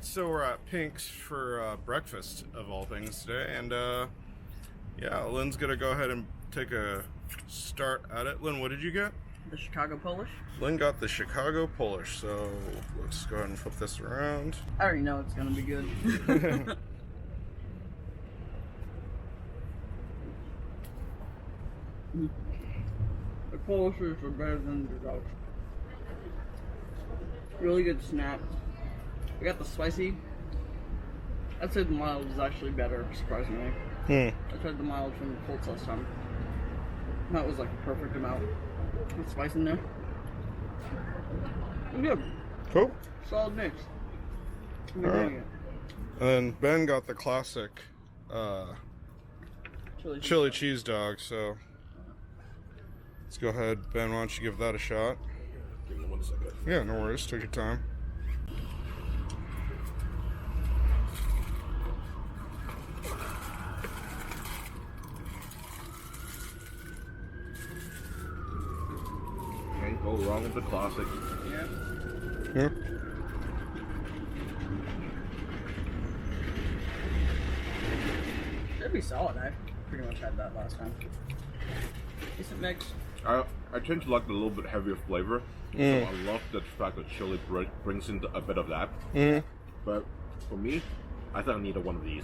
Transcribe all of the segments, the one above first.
so we're at Pink's for breakfast of all things today, and yeah, Lynn's gonna go ahead and take a start at it. Lynn, what did you get? The Chicago Polish. Lynn got the Chicago Polish, so let's go ahead and flip this around. I already know it's gonna be good. The Polishes are better than the dogs. Really good snap. I got the spicy. I'd say the mild is actually better, surprisingly. I tried the mild from the Colts last time. That was like the perfect amount of spice in there. It's good. Cool. Solid mix. I'm All enjoying right. it. And then Ben got the classic chili cheese. cheese dog, so let's go ahead. Ben, why don't you give that a shot? Give me 1 second. Yeah, no worries. Take your time. Can't go wrong with the classic. Yeah. Yeah. Should be solid. I pretty much had that last time. Decent mix. I tend to like the little bit heavier flavor. So I love the fact that chili brings in a bit of that. But for me, I think I need one of these.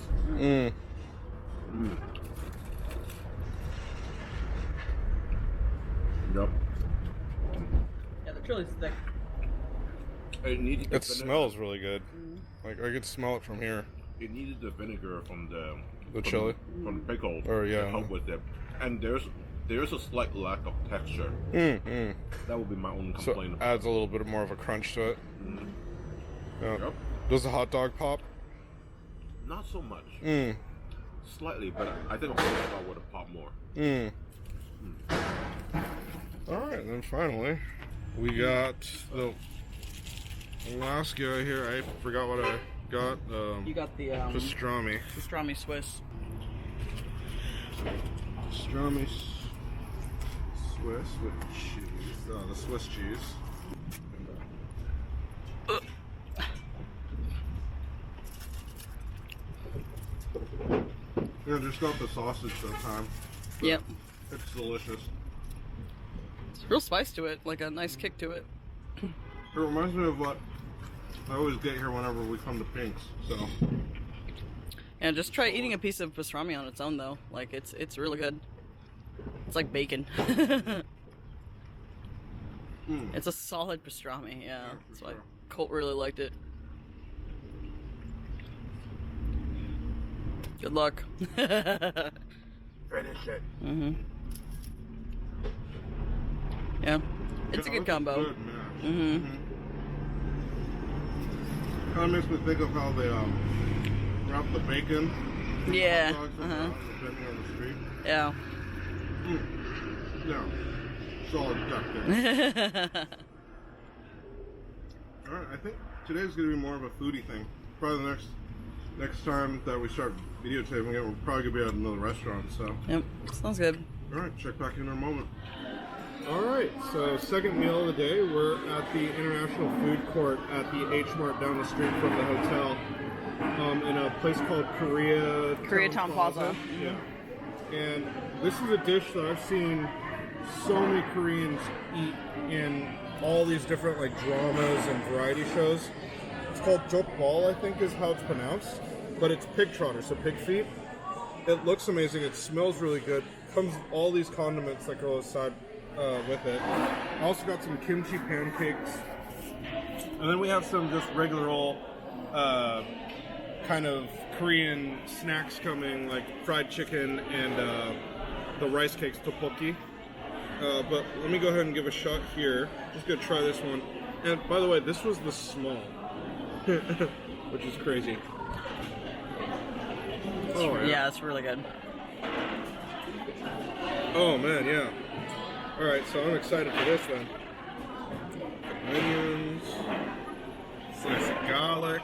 Yep. Yeah, the chili's thick. It needed the It vinegar. smells really good. Like I could smell it from here. It needed the vinegar from the chili? from the pickle Or, yeah. to help with it. And there's a slight lack of texture. That would be my only So complaint. adds a little bit more of a crunch to it. Yeah. Yep. Does the hot dog pop? Not so much. Slightly, but I think a hot dog would have popped more. Alright, and then finally, we got the last guy here. I forgot what I got. You got the Pastrami. pastrami Swiss. Pastrami Swiss with cheese. The Swiss cheese. Yeah, just got the sausage this time. Yep. It's delicious. It's real spice to it, like a nice kick to it. It reminds me of what I always get here whenever we come to Pink's. So Yeah, just try eating a piece of pastrami on its own though. Like it's really good. It's like bacon. It's a solid pastrami, yeah. That's why Colt really liked it. Good luck. Finish it. Yeah. It's a good combo. Good match. Kind of makes me think of how they wrap the bacon. Yeah. Hot dogs on the street. Yeah. Yeah. Solid duck there. Alright, I think today's going to be more of a foodie thing. Probably the next time that we start videotaping it, we're probably going to be at another restaurant, so. Yep. Sounds good. Alright, check back in a moment. Alright, so second meal of the day, we're at the International Food Court at the H-Mart down the street from the hotel, in a place called Koreatown Plaza. Yeah. And this is a dish that I've seen so many Koreans eat in all these different like dramas and variety shows. It's called jokbal, I think is how it's pronounced, but it's pig trotter, so pig feet. It looks amazing. It smells really good. Comes with all these condiments that go aside with it. I also got some kimchi pancakes, and then we have some just regular old kind of Korean snacks coming, like fried chicken and the rice cakes, tteokbokki. But let me go ahead and give a shot here. Just gonna try this one. And by the way, this was the small, which is crazy. Oh Yeah, it's really good. Oh man, yeah. All right, so I'm excited for this then. Onions, slice of garlic.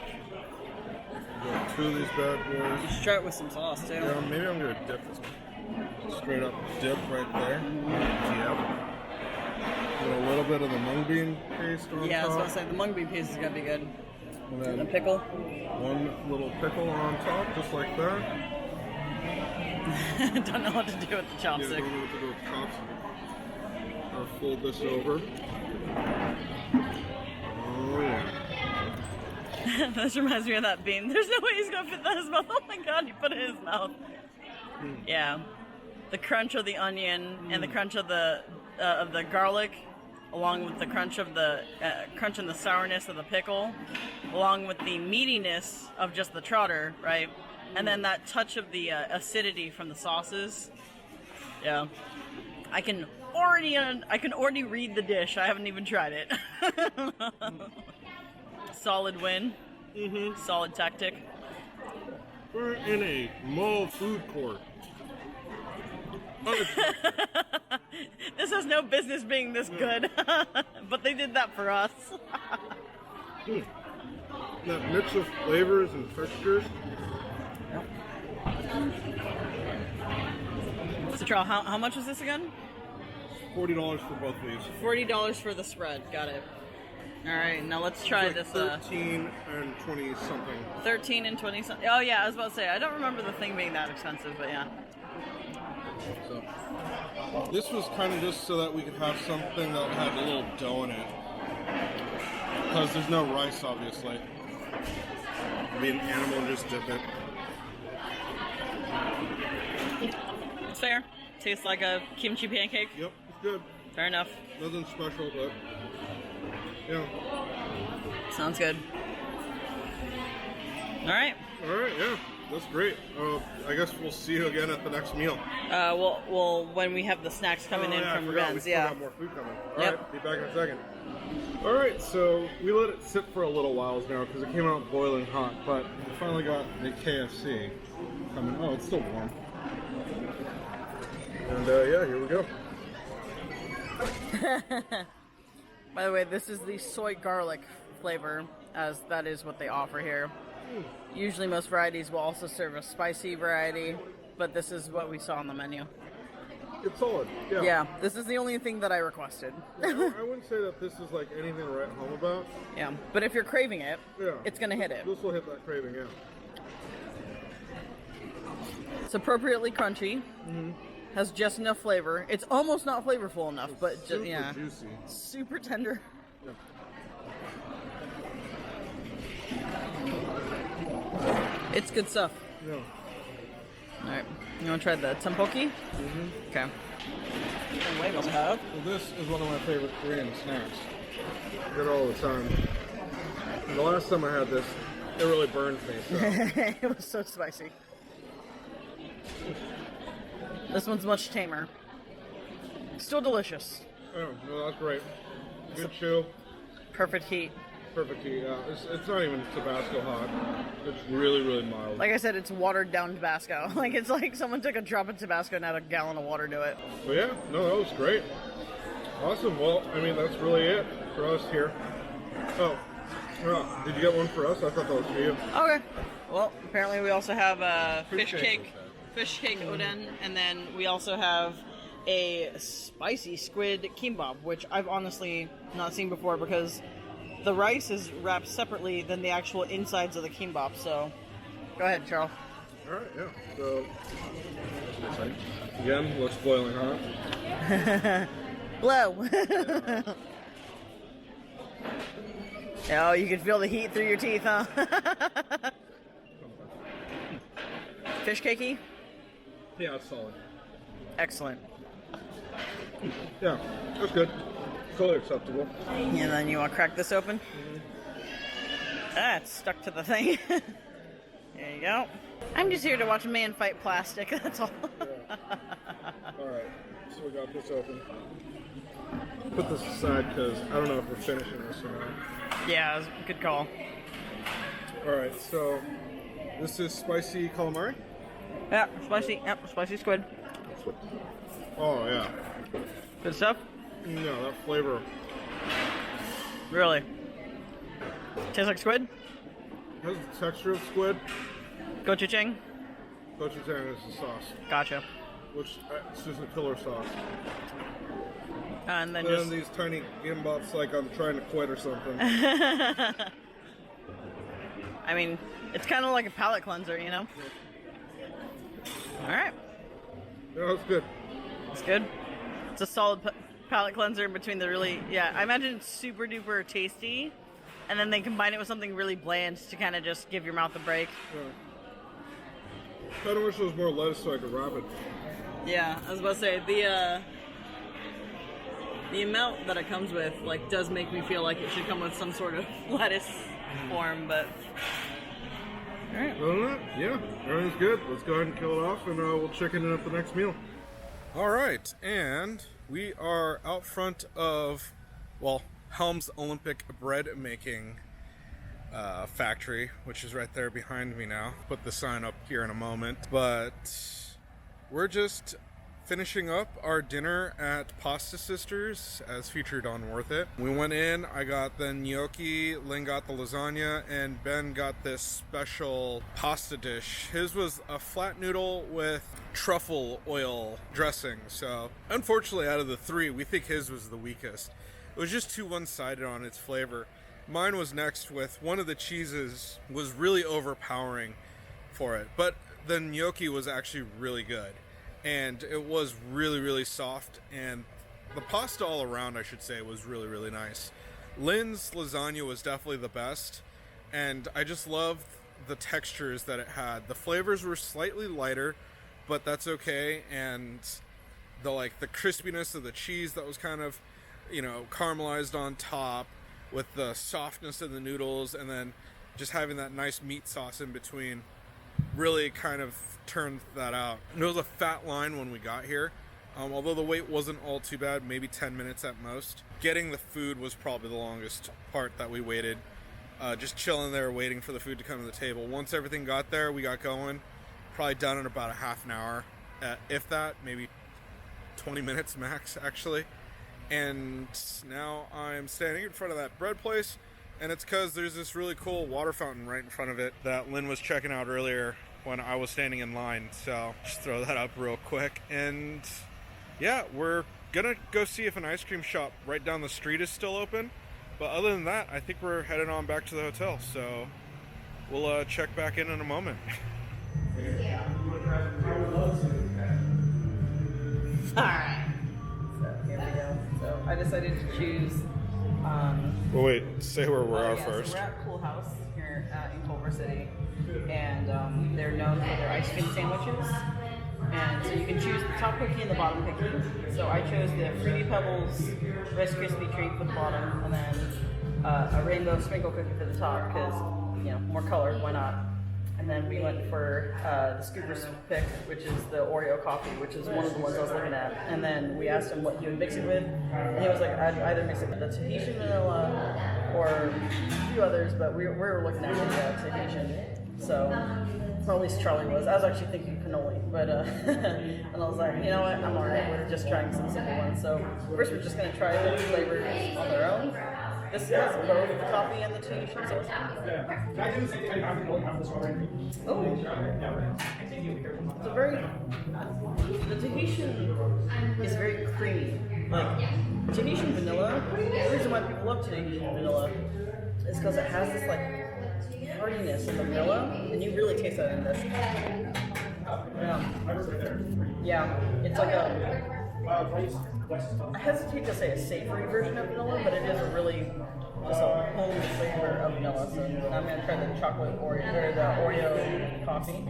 Got two of these bad boys. You should try it with some sauce too. Yeah, maybe I'm gonna dip this one. Straight up dip right there. Yep. With a little bit of the mung bean paste on Yeah, I was top. gonna say the mung bean paste is gonna be good. And then The pickle. one little pickle on top, just like that. Don't know what to do with the Yeah, chopstick. don't know what to do with the chopstick. I'll fold this over. Oh yeah. This reminds me of that bean. There's no way he's gonna fit that in his mouth. Oh my god, he put it in his mouth. Yeah, the crunch of the onion and the crunch of the garlic, along with the crunch of the crunch and the sourness of the pickle, along with the meatiness of just the trotter, right? And then that touch of the acidity from the sauces. Yeah, I can already read the dish. I haven't even tried it. Solid win. Solid tactic. We're in a mall food court. This has no business being this good, but they did that for us. That mix of flavors and textures. So, Charles, how much was this again? $40 for both of these. $40 for the spread. Got it. All right, now let's try It's like this. 13 and 20 something. 13 and 20 something. Oh yeah, I was about to say I don't remember the thing being that expensive, but yeah. So this was kind of just so that we could have something that had a little dough in it, because there's no rice, obviously. Be an animal and just dip it. It's fair. Tastes like a kimchi pancake. Yep, it's good. Fair enough. Nothing special, but yeah. Sounds good. All right. All right, yeah, that's great. I guess we'll see you again at the next meal. Well, when we have the snacks coming in I from forgot. We Ben's, still yeah. got more food coming. All Yep. right, be back in a second. All right, so we let it sit for a little while now because it came out boiling hot, but we finally got the KFC coming. Oh, it's still warm. And yeah, here we go. By the way, this is the soy garlic flavor, as that is what they offer here. Usually most varieties will also serve a spicy variety, but this is what we saw on the menu. It's solid. Yeah. Yeah, this is the only thing that I requested. I wouldn't say that this is like anything to write home about. Yeah, but if you're craving it, Yeah. it's going to hit it. This will hit that craving, yeah. It's appropriately crunchy. Has just enough flavor. It's almost not flavorful enough, but just, Super yeah. juicy. Super tender. Yeah. It's good stuff. Yeah. Alright, you want to try the tempoki? Okay. And wait, we'll have. Well, this is one of my favorite Korean snacks. I get it all the time. And the last time I had this, it really burned me. So. It was so spicy. This one's much tamer. Still delicious. Oh, no, that's great. Good chew. Perfect heat. Perfect heat. Yeah. It's not even Tabasco hot. It's really, really mild. Like I said, it's watered down Tabasco. Like it's like someone took a drop of Tabasco and added a gallon of water to it. But yeah, no, that was great. Awesome. Well, I mean, that's really it for us here. Oh, did you get one for us? I thought that was for you. Okay. Well, apparently we also have Fish cake. fish cake oden, and then we also have a spicy squid kimbap, which I've honestly not seen before because the rice is wrapped separately than the actual insides of the kimbap. So, go ahead, Charles. All right, yeah. So, again, looks boiling hot. Blow. Oh, you can feel the heat through your teeth, huh? Fish cakey? Yeah, it's solid. Excellent. Yeah, that's good. Totally acceptable. And then you want to crack this open? Ah, it's stuck to the thing. There you go. I'm just here to watch a man fight plastic, that's all. Yeah. Alright, so we got this open. Put this aside because I don't know if we're finishing this or not. Yeah, it was a good call. Alright, so this is spicy calamari? Yeah, spicy squid. Oh, yeah. Good stuff? No, that flavor. Really? Tastes like squid? Has the texture of squid. Gochujang? Gochujang is the sauce, Gotcha. which it's just a killer sauce. And then And just... then these tiny gimbots like I'm trying to quit or something. I mean, it's kind of like a palate cleanser, you know? Alright. Yeah, that's good. It's good. It's a solid palate cleanser in between the really, yeah, I imagine it's super duper tasty, and then they combine it with something really bland to kind of just give your mouth a break. Yeah. Kind of wish there was more lettuce so I could wrap it. Yeah, I was about to say, the amount that it comes with, like, does make me feel like it should come with some sort of lettuce form, but... Alright. Other than that, yeah, everything's good. Let's go ahead and kill it off, and we'll check in at the next meal. Alright, and we are out front of, well, Helm's Olympic bread making factory, which is right there behind me now. Put the sign up here in a moment, but we're just finishing up our dinner at Pasta Sisters as featured on Worth It. We went in, I got the gnocchi, Lynn got the lasagna, and Ben got this special pasta dish. His was a flat noodle with truffle oil dressing, so unfortunately out of the three, we think his was the weakest. It was just too one-sided on its flavor. Mine was next with one of the cheeses was really overpowering for it, but the gnocchi was actually really good. And it was really, really soft, and the pasta all around, I should say, was really, really nice. Lynn's lasagna was definitely the best, and I just loved the textures that it had. The flavors were slightly lighter, but that's okay, and the crispiness of the cheese that was kind of, you know, caramelized on top with the softness of the noodles, and then just having that nice meat sauce in between really kind of turned that out. It was a fat line when we got here, although the wait wasn't all too bad, maybe 10 minutes at most. Getting the food was probably the longest part that we waited, just chilling there waiting for the food to come to the table. Once everything got there, we got going, probably done in about a half an hour, if that, maybe 20 minutes max actually. And now I'm standing in front of that bread place, and it's because there's this really cool water fountain right in front of it that Lynn was checking out earlier when I was standing in line. So just throw that up real quick. And yeah, we're gonna go see if an ice cream shop right down the street is still open. But other than that, I think we're heading on back to the hotel. So we'll check back in a moment. Alright. So here we go. So I decided to choose Well, wait, say where we are so first. we're at Coolhaus here in Culver City, and they're known for their ice cream sandwiches. And so you can choose the top cookie and the bottom cookie. So I chose the Fruity Pebbles Rice Krispie treat for the bottom, and then a rainbow sprinkle cookie for the top because, you know, more color, why not? And then we went for the Scooper's Pick, which is the Oreo coffee, which is one of the ones I was looking at. And then we asked him what he would mix it with, and he was like, I'd either mix it with the Tahitian vanilla or a few others, but we were looking at the Tahitian. So, or at least Charlie was. I was actually thinking cannoli, but and I was like, you know what, I'm alright. We're just trying some simple ones. So first, we're just gonna try the flavors on their own. This has both the coffee and the Tahitian, so it's it's a very, the Tahitian is very creamy. Like, Tahitian vanilla, the reason why people love Tahitian vanilla is because it has this, like, hardiness in the vanilla, and you really taste that in this. Yeah, it's like a, I hesitate to say a savory version of vanilla, but it is a really just a homely flavor of vanilla. So I'm gonna try the chocolate Oreo or the Oreo coffee.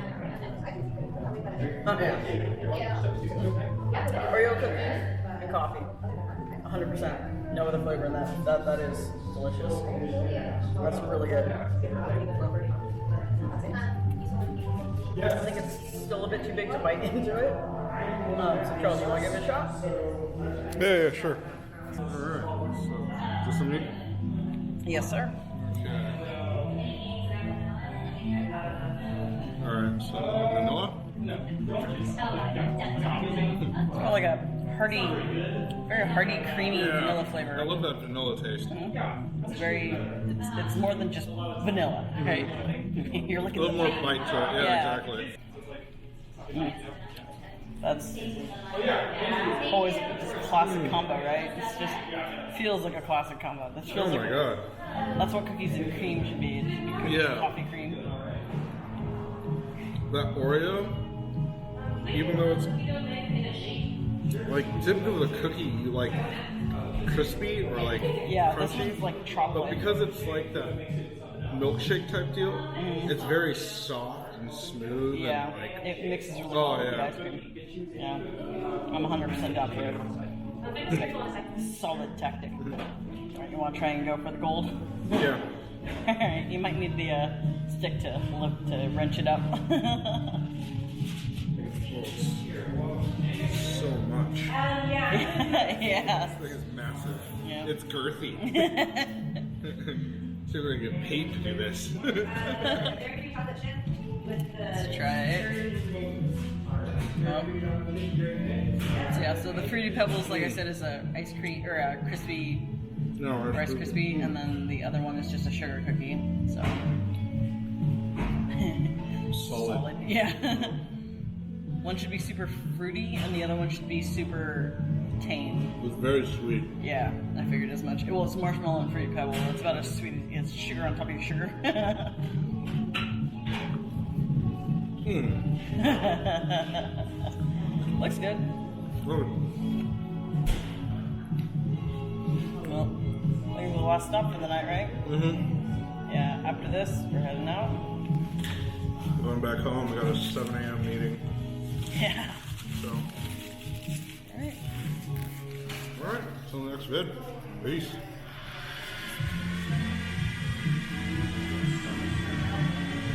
Oreo cookie and coffee, 100%. No other flavor in that. That is delicious. That's really good. I think it's still a bit too big to bite into it. So Charles, you want to give it a shot? Yeah, sure. Alright, so just some meat? Yes, sir. Alright, so vanilla? It's kind of like a hearty, very hearty, creamy vanilla flavor. I love that vanilla taste. It's very, it's more than just vanilla, right? You're looking A little at more bite to it, yeah, exactly. That's always classic combo, right? It's just feels like a classic combo. This feels Oh like my god. That's what cookies and cream should be. It should be cookies and coffee cream. That Oreo, even though it's like typically with a cookie, you like crispy or like Yeah, crunchy, this one's like chocolate. but because it's like that milkshake type deal, it's very soft and smooth. Yeah, and like, it mixes really Oh, well with yeah. the ice cream. Yeah, I'm 100% down for it. It's like a solid tactic. Alright, you want to try and go for the gold? yeah. Alright, you might need the stick to wrench it up. So much. Yeah. This thing is massive. Yeah. It's girthy. See if we can get paid to do this. Let's try it. So yeah, so the Fruity Pebbles, like I said, is a ice cream or a crispy No, Rice Krispie, and then the other one is just a sugar cookie. So solid. Yeah. One should be super fruity, and the other one should be super tame. It was very sweet. Yeah, I figured as much. Well, it's marshmallow and Fruity Pebble. It's about as sweet as it's sugar on top of your sugar. Looks good. Oh, Well, I think the last stop for the night, right? Yeah, after this, we're heading out. going back home. We got a 7 a.m. meeting. Yeah. So, Alright. all right. Till the next vid. Peace.